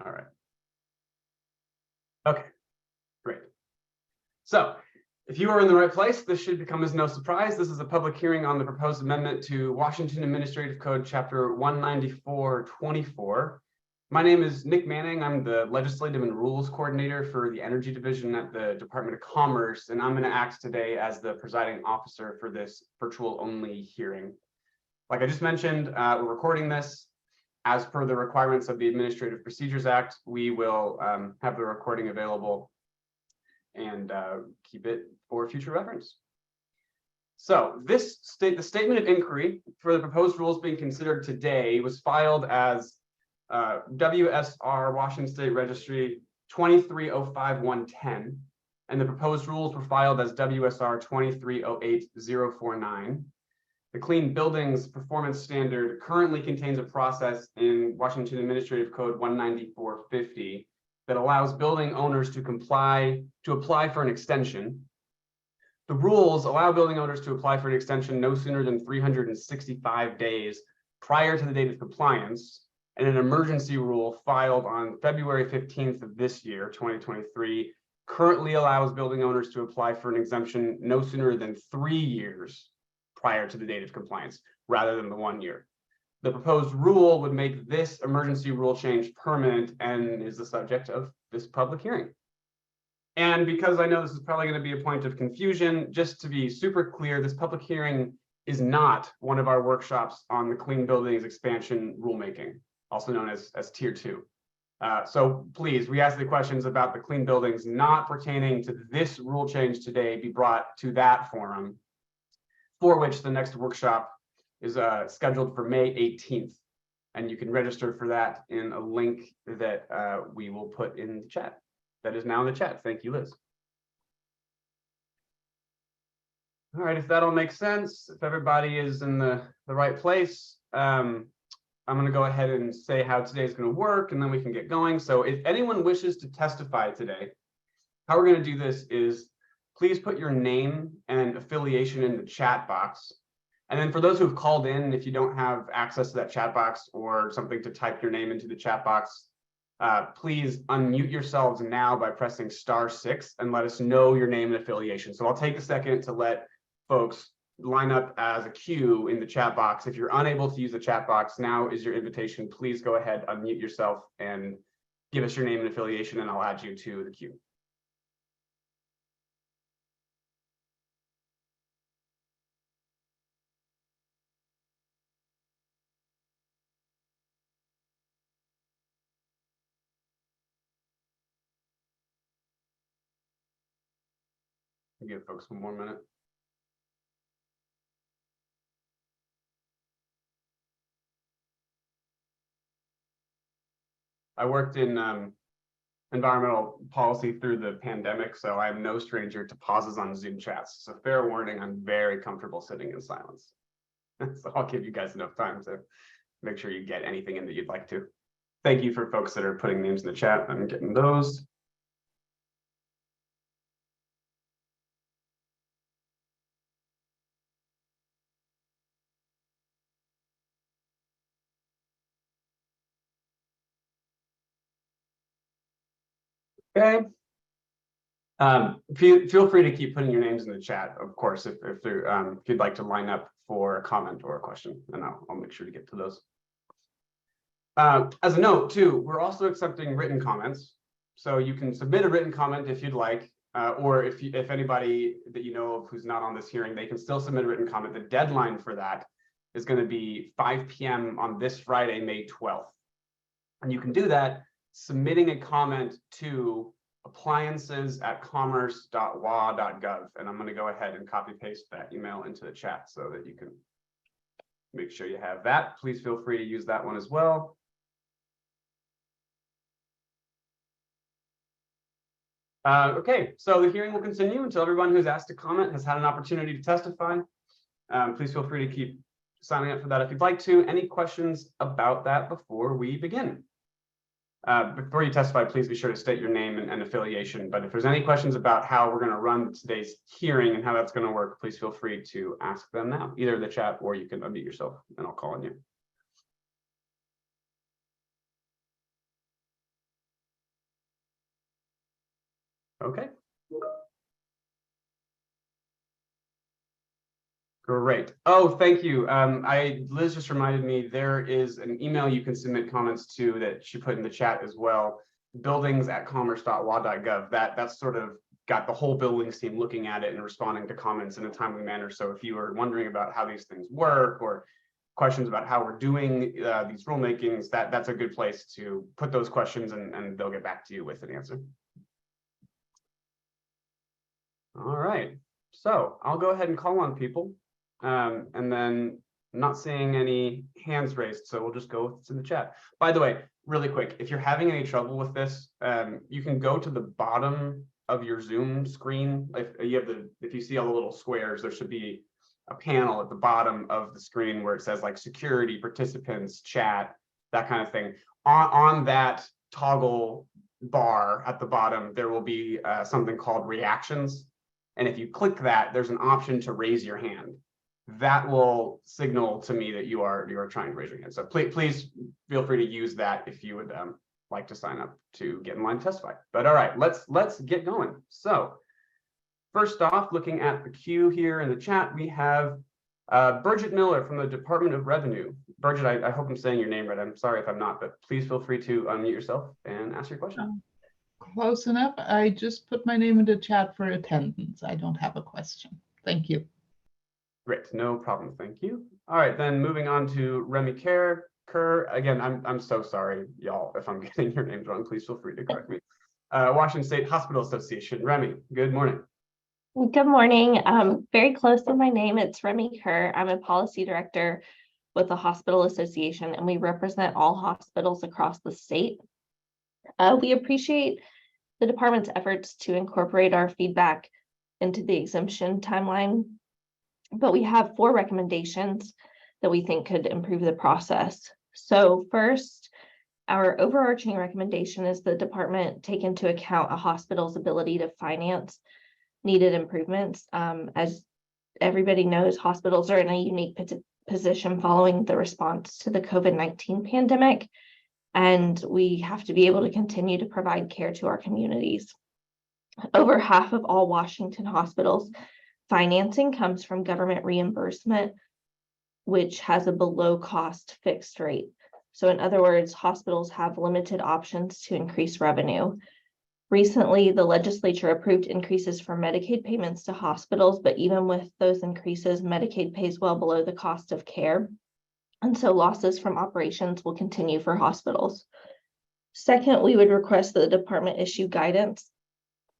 All right. Okay, great. So if you are in the right place, this should become as no surprise. This is a public hearing on the proposed amendment to Washington Administrative Code, Chapter 194-24. My name is Nick Manning. I'm the Legislative and Rules Coordinator for the Energy Division at the Department of Commerce, and I'm going to act today as the presiding officer for this virtual-only hearing. Like I just mentioned, we're recording this. As per the requirements of the Administrative Procedures Act, we will have the recording available and keep it for future reference. So the statement of inquiry for the proposed rules being considered today was filed as WSR Washington State Registry 2305110, and the proposed rules were filed as WSR 2308049. The Clean Buildings Performance Standard currently contains a process in Washington Administrative Code 19450 that allows building owners to apply for an extension. The rules allow building owners to apply for an extension no sooner than 365 days prior to the date of compliance, and an emergency rule filed on February 15th of this year, 2023, currently allows building owners to apply for an exemption no sooner than 3 years prior to the date of compliance, rather than the 1 year. The proposed rule would make this emergency rule change permanent and is the subject of this public hearing. And because I know this is probably going to be a point of confusion, just to be super clear, this public hearing is not one of our workshops on the Clean Buildings Expansion rulemaking, also known as Tier 2. So please, we ask the questions about the clean buildings not pertaining to this rule change today be brought to that forum, for which the next workshop is scheduled for May 18th. And you can register for that in a link that we will put in the chat. That is now in the chat. Thank you, Liz. All right, if that all makes sense, if everybody is in the right place, I'm going to go ahead and say how today is going to work, and then we can get going. So if anyone wishes to testify today, how we're going to do this is please put your name and affiliation in the chat box. And then for those who have called in, if you don't have access to that chat box or something to type your name into the chat box, please unmute yourselves now by pressing *6 and let us know your name and affiliation. So I'll take a second to let folks line up as a queue in the chat box. If you're unable to use the chat box, now is your invitation. Please go ahead, unmute yourself and give us your name and affiliation, and I'll add you to the queue. I'll give folks one more minute. I worked in environmental policy through the pandemic, so I'm no stranger to pauses on Zoom chats. So fair warning, I'm very comfortable sitting in silence. So I'll give you guys enough time to make sure you get anything in that you'd like to. Thank you for folks that are putting names in the chat. I'm getting those. Okay. Feel free to keep putting your names in the chat, of course, if you'd like to line up for a comment or a question, and I'll make sure to get to those. As a note, too, we're also accepting written comments, so you can submit a written comment if you'd like, or if anybody that you know of who's not on this hearing, they can still submit a written comment. The deadline for that is going to be 5 p.m. on this Friday, May 12th, and you can do that submitting a comment to appliances@commerce.wa.gov, and I'm going to go ahead and copy paste that email into the chat so that you can make sure you have that. Please feel free to use that one as well. Okay, so the hearing will continue until everyone who's asked to comment has had an opportunity to testify. Please feel free to keep signing up for that if you'd like to. Any questions about that before we begin? Before you testify, please be sure to state your name and affiliation. But if there's any questions about how we're going to run today's hearing and how that's going to work, please feel free to ask them now, either in the chat or you can unmute yourself and I'll call on you. Okay. Great. Oh, thank you. Liz just reminded me there is an email you can submit comments to that she put in the chat as well. buildings@commerce.wa.gov. That's sort of got the whole buildings team looking at it and responding to comments in a timely manner. So if you are wondering about how these things work or questions about how we're doing these rulemakings, that's a good place to put those questions, and they'll get back to you with an answer. All right. So I'll go ahead and call on people. And then I'm not seeing any hands raised, so we'll just go with what's in the chat. By the way, really quick, if you're having any trouble with this, you can go to the bottom of your Zoom screen. If you see all the little squares, there should be a panel at the bottom of the screen where it says like security, participants, chat, that kind of thing. On that toggle bar at the bottom, there will be something called reactions. And if you click that, there's an option to raise your hand. That will signal to me that you are trying to raise your hand. So please feel free to use that if you would like to sign up to get in line to testify. But all right, let's get going. So first off, looking at the queue here in the chat, we have Bridget Miller from the Department of Revenue. Bridget, I hope I'm saying your name right. I'm sorry if I'm not, but please feel free to unmute yourself and ask your question. Close enough. I just put my name in the chat for attendance. I don't have a question. Thank you. Great, no problem, thank you. All right, then moving on to Remy Kerr. Again, I'm so sorry, y'all, if I'm getting your names wrong. Please feel free to correct me. Washington State Hospital Association. Remy, good morning. Good morning. Very close to my name, it's Remy Kerr. I'm a policy director with the Hospital Association, and we represent all hospitals across the state. We appreciate the department's efforts to incorporate our feedback into the exemption timeline, but we have 4 recommendations that we think could improve the process. So first, our overarching recommendation is the department take into account a hospital's ability to finance needed improvements. As everybody knows, hospitals are in a unique position following the response to the COVID-19 pandemic, and we have to be able to continue to provide care to our communities. Over half of all Washington hospitals financing comes from government reimbursement, which has a below cost fixed rate. So in other words, hospitals have limited options to increase revenue. Recently, the legislature approved increases for Medicaid payments to hospitals, but even with those increases, Medicaid pays well below the cost of care. And so losses from operations will continue for hospitals. Second, we would request that the department issue guidance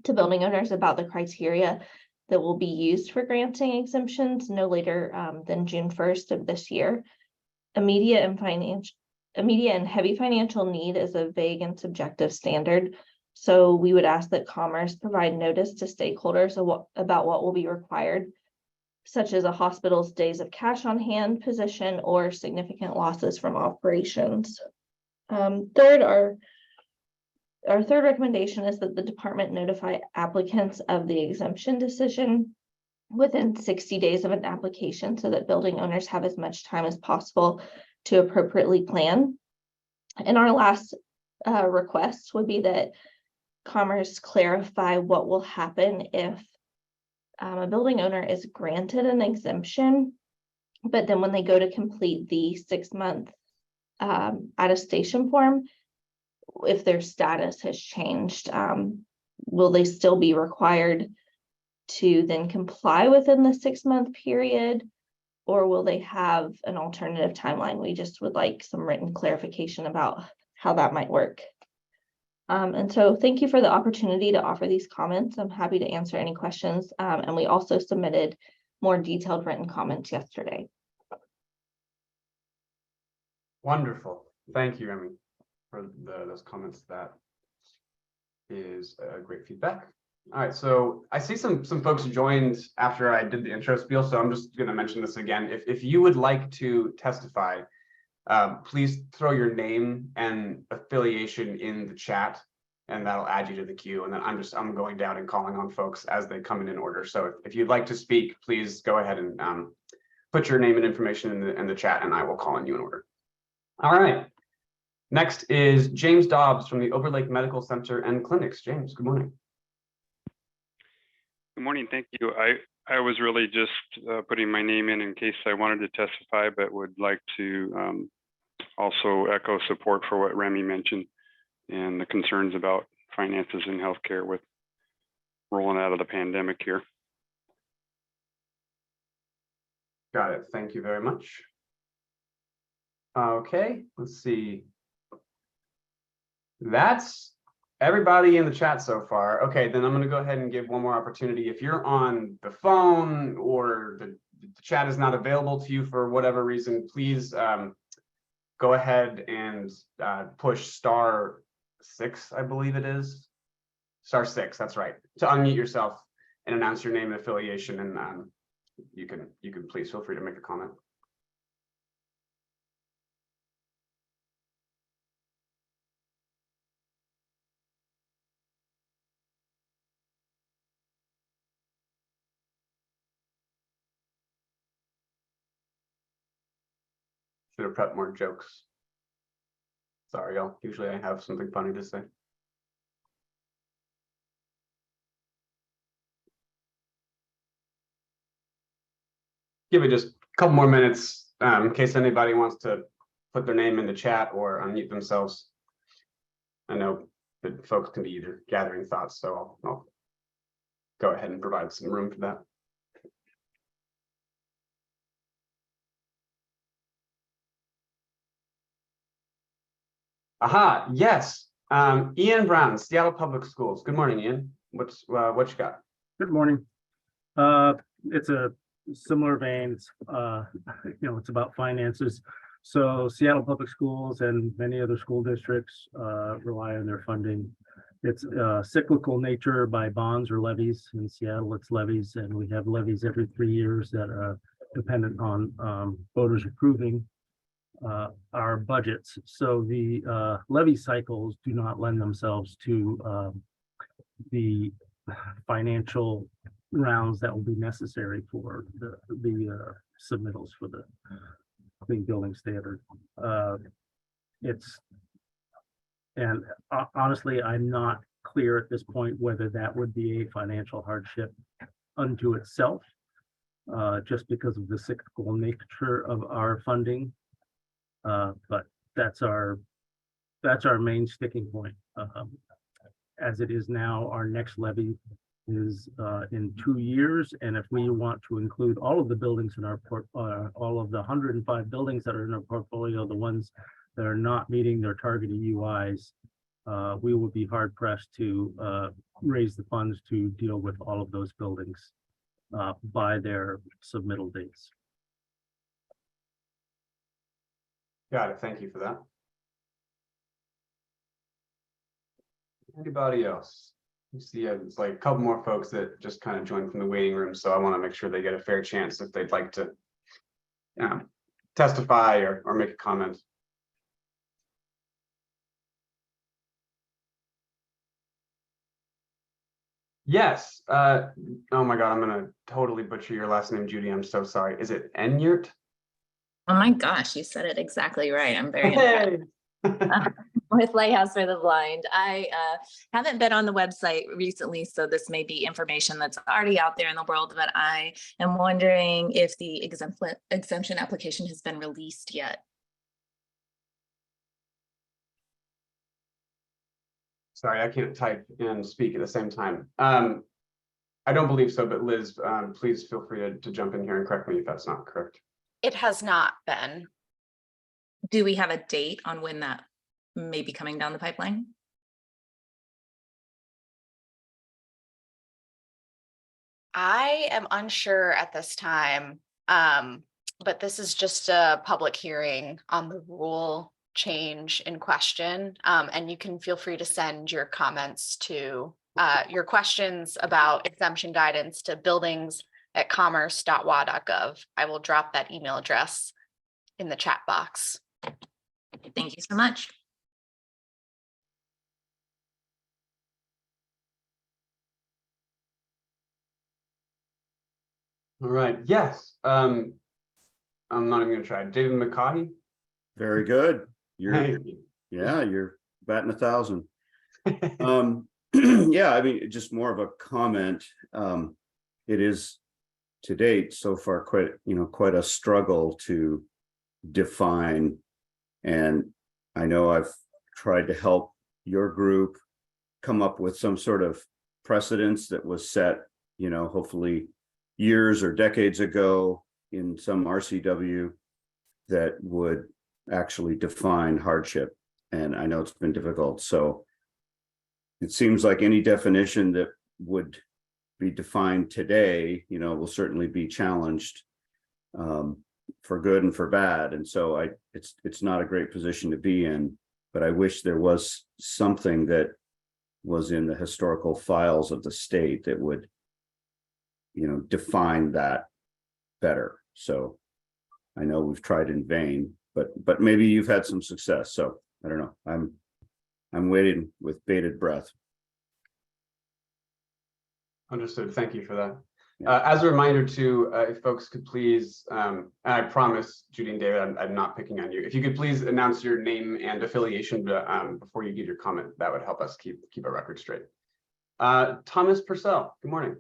to building owners about the criteria that will be used for granting exemptions no later than June 1st of this year. Immediate and heavy financial need is a vague and subjective standard. So we would ask that Commerce provide notice to stakeholders about what will be required, such as a hospital's days of cash on hand position or significant losses from operations. Third, our third recommendation is that the department notify applicants of the exemption decision within 60 days of an application so that building owners have as much time as possible to appropriately plan. And our last request would be that Commerce clarify what will happen if a building owner is granted an exemption, but then when they go to complete the 6-month attestation form, if their status has changed, will they still be required to then comply within the 6-month period, or will they have an alternative timeline? We just would like some written clarification about how that might work. And so thank you for the opportunity to offer these comments. I'm happy to answer any questions. And we also submitted more detailed written comments yesterday. Wonderful. Thank you, Remy, for those comments. That is great feedback. All right, so I see some folks joined after I did the intro spiel, so I'm just going to mention this again. If you would like to testify, please throw your name and affiliation in the chat, and that'll add you to the queue. And then I'm going down and calling on folks as they come in order. So if you'd like to speak, please go ahead and put your name and information in the chat, and I will call on you in order. All right. Next is James Dobbs from the Overlake Medical Center and Clinics. James, good morning. Good morning. Thank you. I was really just putting my name in case I wanted to testify, but would like to also echo support for what Remy mentioned and the concerns about finances in healthcare with rolling out of the pandemic here. Got it. Thank you very much. Okay, let's see. That's everybody in the chat so far. Okay, then I'm going to go ahead and give one more opportunity. If you're on the phone or the chat is not available to you for whatever reason, please go ahead and push *6, I believe it is. *6, that's right, to unmute yourself and announce your name and affiliation, and you can please feel free to make a comment. Should have prepped more jokes. Sorry, y'all. Usually I have something funny to say. Give it just a couple more minutes in case anybody wants to put their name in the chat or unmute themselves. I know that folks can be either gathering thoughts, so I'll go ahead and provide some room for that. Aha, yes. Ian Brown, Seattle Public Schools. Good morning, Ian. What you got? Good morning. It's a similar vein. It's about finances. So Seattle Public Schools and many other school districts rely on their funding. It's cyclical nature by bonds or levies. In Seattle, it's levies, and we have levies every 3 years that are dependent on voters approving our budgets. So the levy cycles do not lend themselves to the financial rounds that will be necessary for the submittals for the clean building standard. Honestly, I'm not clear at this point whether that would be a financial hardship unto itself, just because of the cyclical nature of our funding. But that's our main sticking point. As it is now, our next levy is in 2 years, and if we want to include all of the buildings in our all of the 105 buildings that are in our portfolio, the ones that are not meeting their targeted UIs, we will be hard pressed to raise the funds to deal with all of those buildings by their submittal dates. Got it. Thank you for that. Anybody else? You see, it's like a couple more folks that just kind of joined from the waiting room, so I want to make sure they get a fair chance if they'd like to testify or make a comment. Yes. Oh my God, I'm gonna totally butcher your last name, Judy. I'm so sorry. Is it Enyart? Oh my gosh, you said it exactly right. I'm very impressed. With Lighthouse for the Blind. I haven't been on the website recently, so this may be information that's already out there in the world, but I am wondering if the exemption application has been released yet. Sorry, I can't type and speak at the same time. I don't believe so, but Liz, please feel free to jump in here and correct me if that's not correct. It has not been. Do we have a date on when that may be coming down the pipeline? I am unsure at this time, but this is just a public hearing on the rule change in question, and you can feel free to send your comments to your questions about exemption guidance to buildings@commerce.wa.gov. I will drop that email address in the chat box. Thank you so much. All right. Yes. I'm not even gonna try. David McCaughey. Very good. Hey. You're batting 1,000. Yeah, I mean, just more of a comment. it is to date so far quite a struggle to define. And I know I've tried to help your group come up with some sort of precedence that was set, hopefully years or decades ago in some RCW that would actually define hardship. And I know it's been difficult. So it seems like any definition that would be defined today, will certainly be challenged for good and for bad. And so it's not a great position to be in, but I wish there was something that was in the historical files of the state that would, define that better. So I know we've tried in vain, but maybe you've had some success. So I don't know. I'm waiting with bated breath. Understood. Thank you for that. Yeah. As a reminder too, if folks could please, and I promise, Judy and David, I'm not picking on you. If you could please announce your name and affiliation before you give your comment, that would help us keep a record straight. Thomas Purcell, good morning.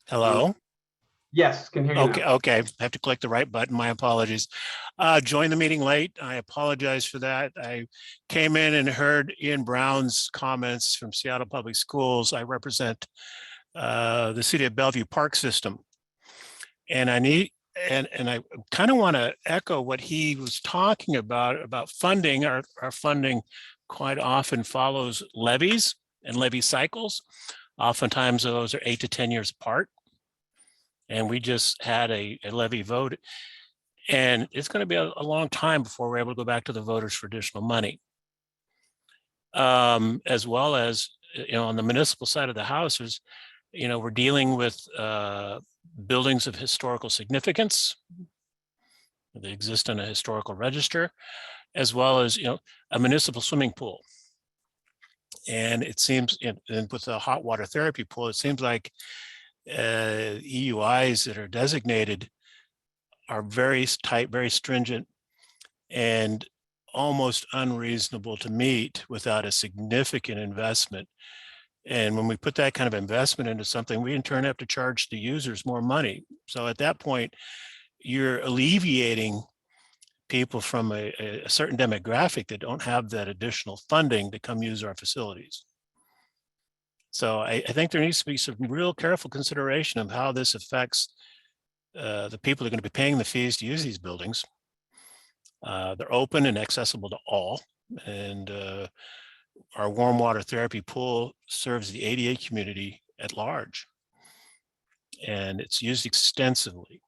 Hello. Yes, can hear you Okay, now. okay. I have to click the right button. My apologies. Joined the meeting late. I apologize for that. I came in and heard Ian Brown's comments from Seattle Public Schools. I represent the City of Bellevue Park System. And I kind of want to echo what he was talking about funding. Our funding quite often follows levies and levy cycles. Oftentimes those are 8 to 10 years apart. And we just had a levy vote, and it's going to be a long time before we're able to go back to the voters for additional money. As well as, on the municipal side of the house, we're dealing with buildings of historical significance. They exist in a historical register, as well as, a municipal swimming pool. And it seems, and with the hot water therapy pool, it seems like EUIs that are designated are very tight, very stringent, and almost unreasonable to meet without a significant investment. And when we put that kind of investment into something, we in turn have to charge the users more money. So at that point, you're alleviating people from a certain demographic that don't have that additional funding to come use our facilities. So I think there needs to be some real careful consideration of how this affects the people that are going to be paying the fees to use these buildings. They're open and accessible to all. And our warm water therapy pool serves the ADA community at large. And it's used extensively.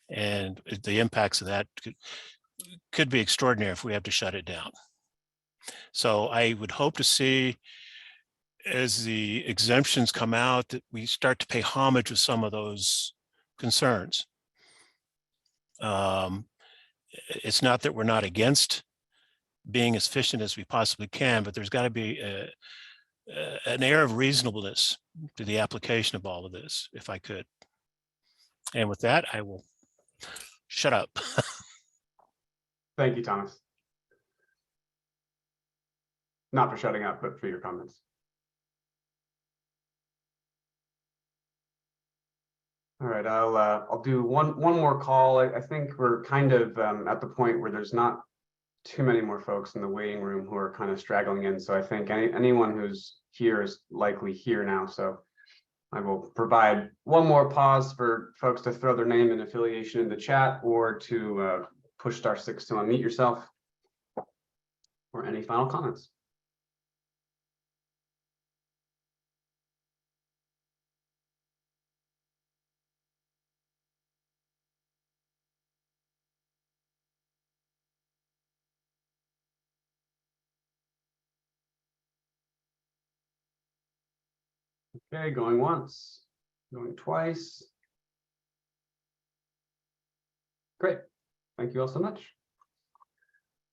And the impacts of that could be extraordinary if we have to shut it down. So I would hope to see, as the exemptions come out, that we start to pay homage with some of those concerns. It's not that we're not against being as efficient as we possibly can, but there's got to be an air of reasonableness to the application of all of this, if I could. And with that, I will shut up. Thank you, Thomas. Not for shutting up, but for your comments. All right, I'll do one more call. I think we're kind of at the point where there's not too many more folks in the waiting room who are kind of straggling in. So I think anyone who's here is likely here now. So I will provide one more pause for folks to throw their name and affiliation in the chat, or to push *6 to unmute yourself, or any final comments. Okay, going once, going twice. Great, thank you all so much.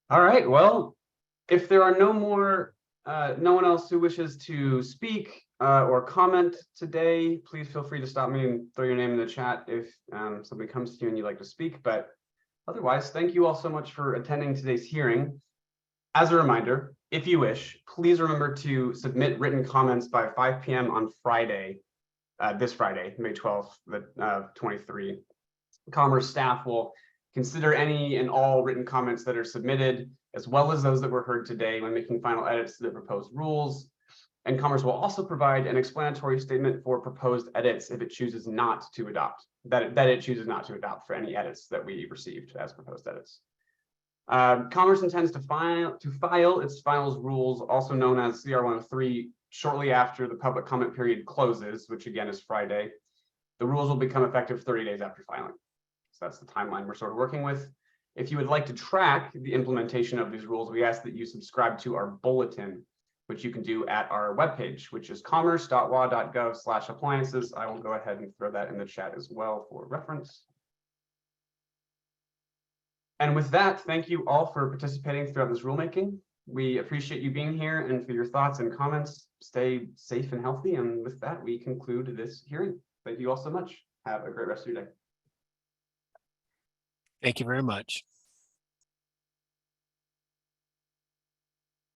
All right, well, if there are no one else who wishes to speak or comment today, please feel free to stop me and throw your name in the chat if somebody comes to you and you'd like to speak. But otherwise, thank you all so much for attending today's hearing. As a reminder, if you wish, please remember to submit written comments by 5 p.m. on Friday, this Friday, May 12th, 23. Commerce staff will consider any and all written comments that are submitted, as well as those that were heard today when making final edits to the proposed rules. And Commerce will also provide an explanatory statement for proposed edits if it chooses not to adopt, that it chooses not to adopt for any edits that we received as proposed edits. Commerce intends to file its finals rules, also known as CR 103, shortly after the public comment period closes, which again is Friday. The rules will become effective 30 days after filing. So that's the timeline we're sort of working with. If you would like to track the implementation of these rules, we ask that you subscribe to our bulletin, which you can do at our webpage, which is commerce.wa.gov/appliances. I will go ahead and throw that in the chat as well for reference. And with that, thank you all for participating throughout this rulemaking. We appreciate you being here and for your thoughts and comments. Stay safe and healthy. And with that, we conclude this hearing. Thank you all so much. Have a great rest of your day. Thank you very much.